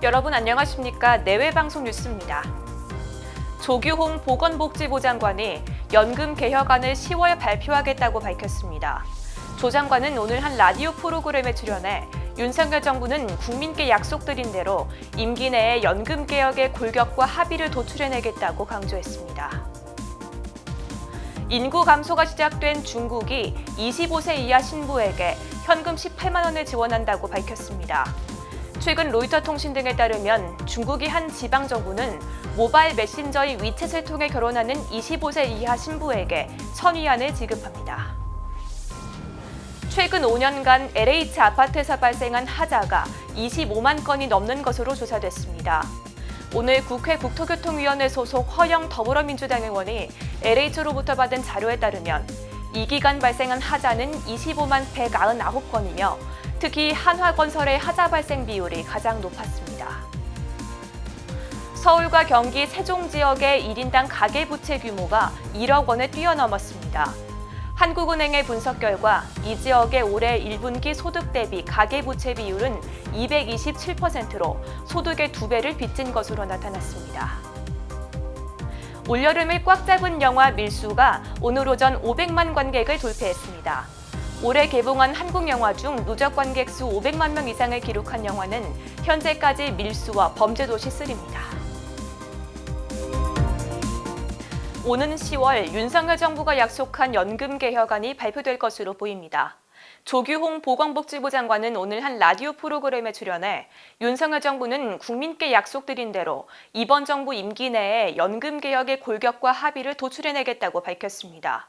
여러분 안녕하십니까? 내외방송 뉴스입니다. 조규홍 보건복지부 장관이 연금 개혁안을 10월 발표하겠다고 밝혔습니다. 조 장관은 오늘 한 라디오 프로그램에 출연해 윤석열 정부는 국민께 약속드린 대로 임기 내에 연금 개혁의 골격과 합의를 도출해내겠다고 강조했습니다. 인구 감소가 시작된 중국이 25세 이하 신부에게 현금 18만 원을 지원한다고 밝혔습니다. 최근 로이터 통신 등에 따르면 중국의 한 지방정부는 모바일 메신저인 위챗을 통해 결혼하는 25세 이하 신부에게 1,000위안을 지급합니다. 최근 5년간 LH 아파트에서 발생한 하자가 25만 건이 넘는 것으로 조사됐습니다. 오늘 국회 국토교통위원회 소속 허영 더불어민주당 의원이 LH로부터 받은 자료에 따르면 이 기간 발생한 하자는 25만 199건이며 특히 한화건설의 하자 발생 비율이 가장 높았습니다. 서울과 경기 세종 지역의 1인당 가계부채 규모가 1억 원을 뛰어넘었습니다. 한국은행의 분석 결과 이 지역의 올해 1분기 소득 대비 가계부채 비율은 227%로 소득의 2배를 빚진 것으로 나타났습니다. 올여름을 꽉 잡은 영화 밀수가 오늘 오전 500만 관객을 돌파했습니다. 올해 개봉한 한국 영화 중 누적 관객 수 500만 명 이상을 기록한 영화는 현재까지 밀수와 범죄도시 3입니다. 오는 10월 윤석열 정부가 약속한 연금 개혁안이 발표될 것으로 보입니다. 조규홍 보건복지부 장관은 오늘 한 라디오 프로그램에 출연해 윤석열 정부는 국민께 약속드린 대로 이번 정부 임기 내에 연금 개혁의 골격과 합의를 도출해내겠다고 밝혔습니다.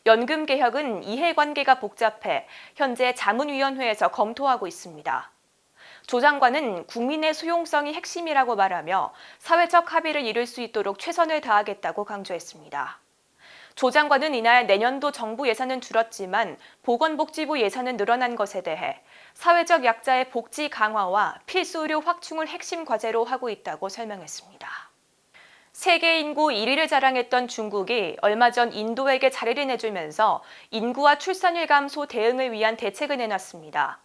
연금 개혁은 이해관계가 복잡해 현재 자문위원회에서 검토하고 있습니다. 조 장관은 국민의 수용성이 핵심이라고 말하며 사회적 합의를 이룰 수 있도록 최선을 다하겠다고 강조했습니다. 조 장관은 이날 내년도 정부 예산은 줄었지만 보건복지부 예산은 늘어난 것에 대해 사회적 약자의 복지 강화와 필수 의료 확충을 핵심 과제로 하고 있다고 설명했습니다. 세계 인구 1위를 자랑했던 중국이 얼마 전 인도에게 자리를 내주면서 인구와 출산율 감소 대응을 위한 대책을 내놨습니다.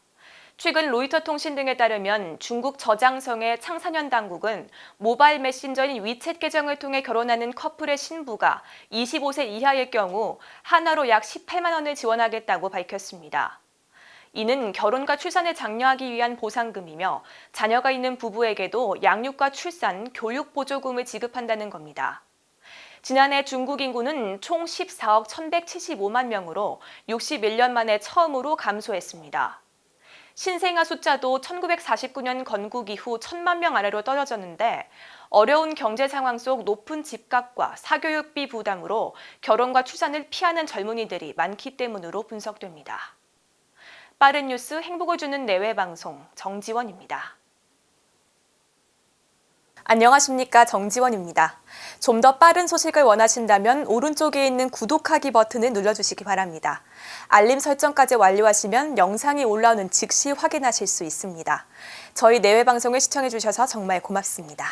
최근 로이터 통신 등에 따르면 중국 저장성의 창사년 당국은 모바일 메신저인 위챗 계정을 통해 결혼하는 커플의 신부가 25세 이하일 경우 하나로 약 18만 원을 지원하겠다고 밝혔습니다. 이는 결혼과 출산을 장려하기 위한 보상금이며 자녀가 있는 부부에게도 양육과 출산, 교육 보조금을 지급한다는 겁니다. 지난해 중국 인구는 총 14억 1,175만 명으로 61년 만에 처음으로 감소했습니다. 신생아 숫자도 1949년 건국 이후 1,000만 명 아래로 떨어졌는데 어려운 경제 상황 속 높은 집값과 사교육비 부담으로 결혼과 출산을 피하는 젊은이들이 많기 때문으로 분석됩니다. 빠른 뉴스 행복을 주는 내외방송 정지원입니다. 안녕하십니까? 정지원입니다. 좀 더 빠른 소식을 원하신다면 오른쪽에 있는 구독하기 버튼을 눌러주시기 바랍니다. 알림 설정까지 완료하시면 영상이 올라오는 즉시 확인하실 수 있습니다. 저희 내외방송을 시청해주셔서 정말 고맙습니다.